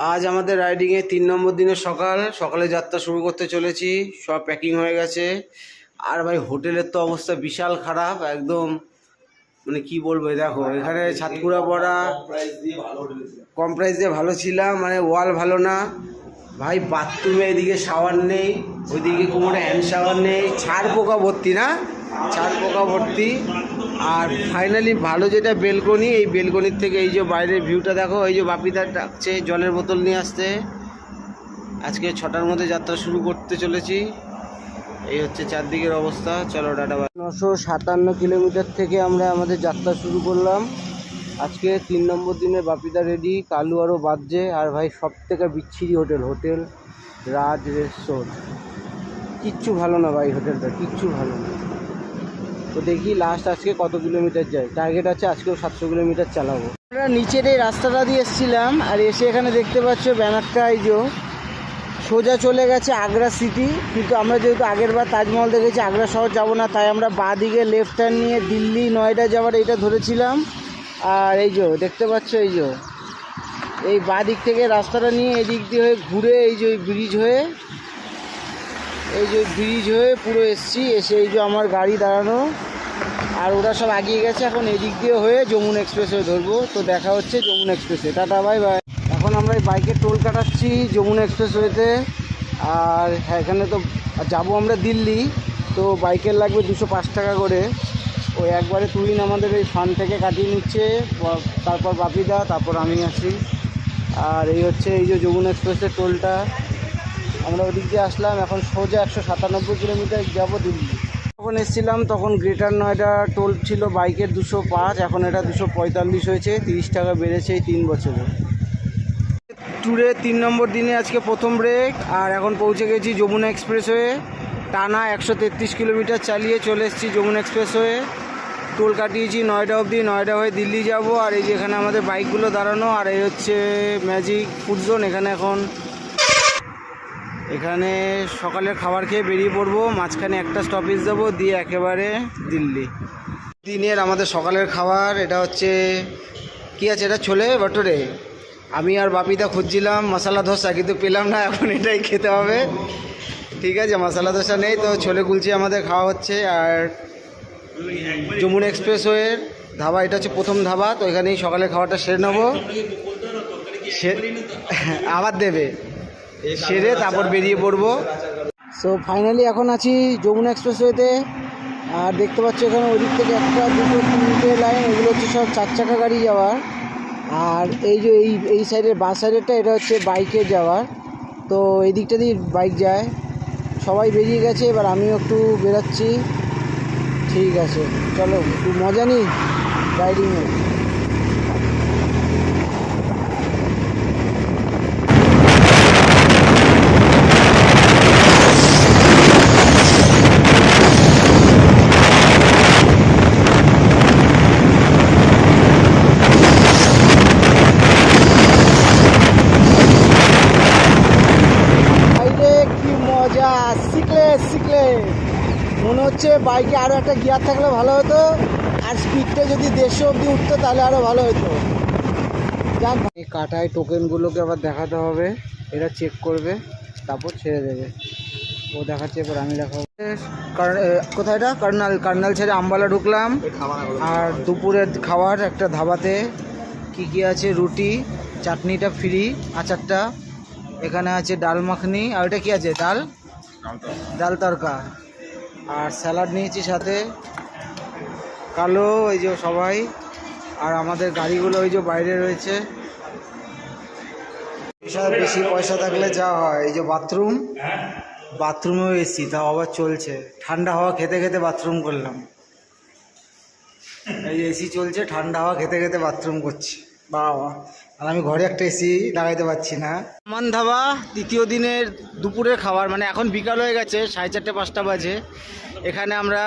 আজ আমাদের রাইডিংয়ে 3 নম্বর দিনের সকালে যাত্রা শুরু করতে চলেছি। সব প্যাকিং হয়ে গেছে। আর ভাই হোটেলের তো অবস্থা বিশাল খারাপ একদম, মানে কি বলবো। দেখো এখানে ছাতকুড়া পড়া, কম প্রাইস দিয়ে ভালো ছিলাম, মানে ওয়াল ভালো না ভাই। বাথরুমে এদিকে শাওয়ার নেই, ওইদিকে কোমরে হ্যান্ড শাওয়ার নেই, ছাড় পোকা ভর্তি না, ছাড় পোকা ভর্তি। আর ফাইনালি ভালো যেটা বেলকনি, এই বেলকনির থেকে এই যে বাইরের ভিউটা দেখো। এই যে বাপিদার ডাকছে জলের বোতল নিয়ে আসতে। আজকে 6টার মধ্যে যাত্রা শুরু করতে চলেছি। এই হচ্ছে চারদিকের অবস্থা। চলো টাটা। 957 কিলোমিটার থেকে আমরা আমাদের যাত্রা শুরু করলাম। আজকে 3 নম্বর দিনে বাপিদা রেডি, কালু আরও বাজছে। আর ভাই সব থেকে বিচ্ছিরি হোটেল রাজ রেস্টোরেন্ট। কিচ্ছু ভালো না ভাই, হোটেলটা কিচ্ছু ভালো না। তো দেখি লাস্ট আজকে কত কিলোমিটার যায়। টার্গেট আছে আজকেও 700 কিলোমিটার চালাবো। আমরা নিচের এই রাস্তাটা দিয়ে এসেছিলাম, আর এসে এখানে দেখতে পাচ্ছ ব্যানারটা, এই যে সোজা চলে গেছে আগ্রা সিটি। কিন্তু আমরা যেহেতু আগের বার তাজমহল দেখেছি, আগ্রা শহর যাবো না, তাই আমরা বাঁ দিকে লেফট টার্ন নিয়ে দিল্লি নয়ডা যাওয়ার এইটা ধরেছিলাম। আর এই যে দেখতে পাচ্ছ, এই বাঁ দিক থেকে রাস্তাটা নিয়ে এদিক দিয়ে হয়ে ঘুরে এই যে ব্রিজ হয়ে পুরো এসছি। এসে এই যে আমার গাড়ি দাঁড়ানো, আর ওরা সব এগিয়ে গেছে। এখন এদিক দিয়ে হয়ে যমুনা এক্সপ্রেস হয়ে ধরবো। তো দেখা হচ্ছে যমুনা এক্সপ্রেসে। Tata bye bye. এখন আমরা এই বাইকের টোল কাটাচ্ছি যমুনা এক্সপ্রেস ওয়েতে। আর হ্যাঁ, এখানে তো যাবো আমরা দিল্লি, তো বাইকের লাগবে 205 টাকা করে। ওই একবারে তুই আমাদের এই ফান্ড থেকে কাটিয়ে নিচ্ছে, তারপর বাপিদা, তারপর আমি আসি। আর এই হচ্ছে এই যে যমুনা এক্সপ্রেসের টোলটা। আমরা ওদিক দিয়ে আসলাম, এখন সোজা 197 কিলোমিটার যাবো দিল্লি। যখন এসেছিলাম তখন গ্রেটার নয়ডা টোল ছিল বাইকের 205, এখন এটা 245 হয়েছে। 30 টাকা বেড়েছে এই 3 বছরে। ট্যুরে 3 নম্বর দিনে আজকে প্রথম ব্রেক। আর এখন পৌঁছে গেছি যমুনা এক্সপ্রেসওয়ে। টানা 133 কিলোমিটার চালিয়ে চলে এসেছি যমুনা এক্সপ্রেসওয়ে। টোল কাটিয়েছি নয়ডা অবধি, নয়ডা হয়ে দিল্লি যাব। আর এই যে এখানে আমাদের বাইকগুলো দাঁড়ানো। আর এই হচ্ছে ম্যাজিক ফুড জোন। এখানে সকালের খাবার খেয়ে বেরিয়ে পড়বো। মাঝখানে একটা স্টপেজ দেবো, দিয়ে একেবারে দিল্লি। দিনের আমাদের সকালের খাবার এটা হচ্ছে, কি আছে এটা, ছোলে ভটোরে। আমি আর বাপিদা খুঁজছিলাম মশলা ধোসা, কিন্তু পেলাম না। এখন এটাই খেতে হবে। ঠিক আছে, মশলা ধোসা নেই, তো ছোলে কুলচি আমাদের খাওয়া হচ্ছে। আর যমুনা এক্সপ্রেসওয়ের ধাবা, এটা হচ্ছে প্রথম ধাবা। তো এখানেই সকালের খাবারটা সেরে নেবো, আবার দেবে, সেরে তারপর বেরিয়ে পড়বো। সো ফাইনালি এখন আছি যমুনা এক্সপ্রেসওয়েতে। আর দেখতে পাচ্ছ এখানে ওই দিক থেকে 1, 2, 3টে লাইন, এগুলো হচ্ছে সব 4 চাকা গাড়ি যাওয়ার। আর এই যে এই সাইডের বাঁ সাইডেরটা, এটা হচ্ছে বাইকে যাওয়ার। তো এই দিকটা দিয়ে বাইক যায়। সবাই বেরিয়ে গেছে, এবার আমিও একটু বেরাচ্ছি। ঠিক আছে, চলো একটু মজা নিই রাইডিংয়ে। শিখলে মনে হচ্ছে বাইকে আরও একটা গিয়ার থাকলে ভালো হতো, আর স্পিডটা যদি 150 অবধি উঠতো তাহলে আরও ভালো হতো। যাক, এই কাটায় টোকেনগুলোকে আবার দেখাতে হবে, এরা চেক করবে, তারপর ছেড়ে দেবে। ও দেখাচ্ছে, এবার আমি দেখাবো। কোথায় এটা, কার্নাল ছেড়ে আম্বালা ঢুকলাম। আর দুপুরের খাবার একটা ধাবাতে কি আছে, রুটি, চাটনিটা ফ্রি, আচারটা। এখানে আছে ডাল মাখনি, আর ওটা কি আছে, ডাল তড়কা। আর স্যালাড নিয়েছি সাথে। কালো এই যে সবাই, আর আমাদের গাড়িগুলো ওই যে বাইরে রয়েছে। বেশি পয়সা থাকলে যা হয়, এই যে বাথরুমেও এসি, তাও আবার চলছে। ঠান্ডা হাওয়া খেতে খেতে বাথরুম করলাম। এই যে এসি চলছে, ঠান্ডা হাওয়া খেতে খেতে বাথরুম করছি। বাবা, আর আমি ঘরে একটা এসি লাগাইতে পারছি না। আমান ধাবা, দ্বিতীয় দিনের দুপুরের খাবার, মানে এখন বিকাল হয়ে গেছে, 4:30 5টা বাজে। এখানে আমরা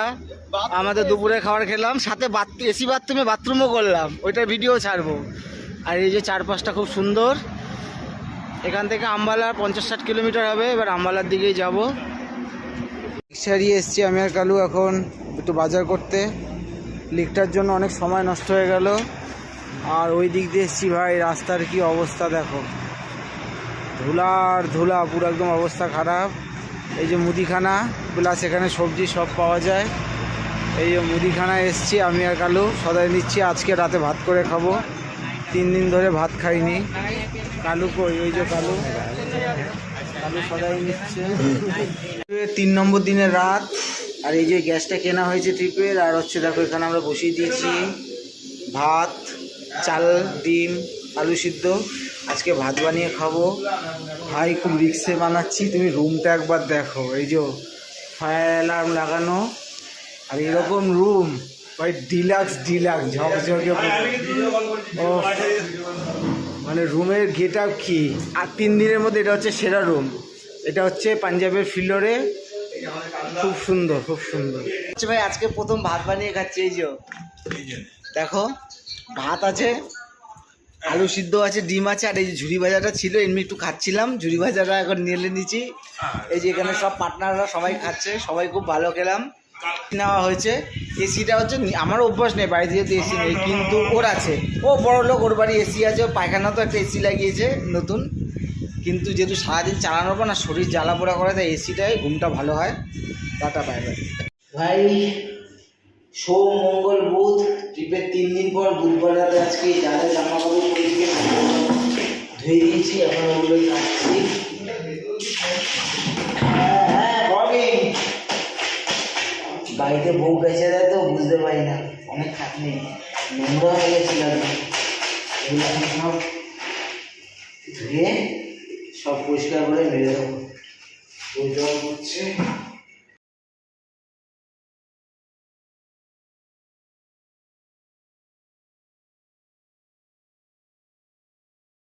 আমাদের দুপুরের খাবার খেলাম, সাথে এসি বাথরুমে বাথরুমও করলাম, ওইটার ভিডিও ছাড়বো। আর এই যে চারপাশটা খুব সুন্দর। এখান থেকে আম্বালা 50-60 কিলোমিটার হবে। এবার আম্বালার দিকেই যাব। রিক্সারিয়ে এসছি আমি আর কালু এখন একটু বাজার করতে। লিকটার জন্য অনেক সময় নষ্ট হয়ে গেল। আর ওই দিক দিয়ে এসছি ভাই, রাস্তার কি অবস্থা দেখো। ধুলার ধুলা, পুরো একদম অবস্থা খারাপ। এই যে মুদিখানা প্লাস এখানে সবজি সব পাওয়া যায়। এই যে মুদিখানা এসছি আমি আর কালু, সদাই নিচ্ছি। আজকে রাতে ভাত করে খাবো, 3 দিন ধরে ভাত খাইনি। কালু কই? ওই যে কালু, কালু সদাই নিচ্ছে। 3 নম্বর দিনের রাত, আর এই যে গ্যাসটা কেনা হয়েছে ট্রিপের। আর হচ্ছে দেখো এখানে আমরা বসিয়ে দিয়েছি ভাত, চাল, ডিম, আলু সিদ্ধ। আজকে ভাত বানিয়ে খাবো ভাই, খুব রিক্সে বানাচ্ছি। তুমি রুমটা একবার দেখো, এই যে ফায়ার অ্যালার্ম লাগানো, আর এরকম রুম ভাই, ডিলাক্স ডিলাক্স ঝকঝকে। ও মানে রুমের গেট আপ কি! আর 3 দিনের মধ্যে এটা হচ্ছে সেরা রুম। এটা হচ্ছে পাঞ্জাবের ফিলোরে, খুব সুন্দর খুব সুন্দর। আচ্ছা ভাই, আজকে প্রথম ভাত বানিয়ে খাচ্ছি। এই যে দেখো, ভাত আছে, আলু সিদ্ধ আছে, ডিম আছে, আর এই যে ঝুরি ভাজাটা ছিল, এমনি একটু খাচ্ছিলাম। ঝুরি ভাজাটা এখন নিয়ে নিচ্ছি। এই যে এখানে সব পার্টনাররা সবাই খাচ্ছে, সবাই খুব ভালো খেলাম। নেওয়া হয়েছে এসিটা হচ্ছে, আমার অভ্যাস নেই বাড়িতে যেহেতু এসি নেই, কিন্তু ওর আছে। ও বড় লোক, ওর বাড়ি এসি আছে, ও পায়খানা তো একটা এসি লাগিয়েছে নতুন। কিন্তু যেহেতু সারাদিন চালানোর পর না শরীর জ্বালা পোড়া করে, তাই এসিটাই ঘুমটা ভালো হয়। টাটা বাই বাই ভাই। সোম মঙ্গল বুধ ট্রিপের 3 দিন পর বুধবার রাতে আজকে যাদের জামা কাপড় পরিষ্কার ধুয়ে দিয়েছি, এখন ওগুলোই কাটছি। বাড়িতে বউ বেঁচে দেয় তো বুঝতে পারি না, অনেক খাটনি, নোংরা হয়ে গেছিল। এগুলো সব ধুয়ে সব পরিষ্কার করে মেরে দেবো। জল করছে।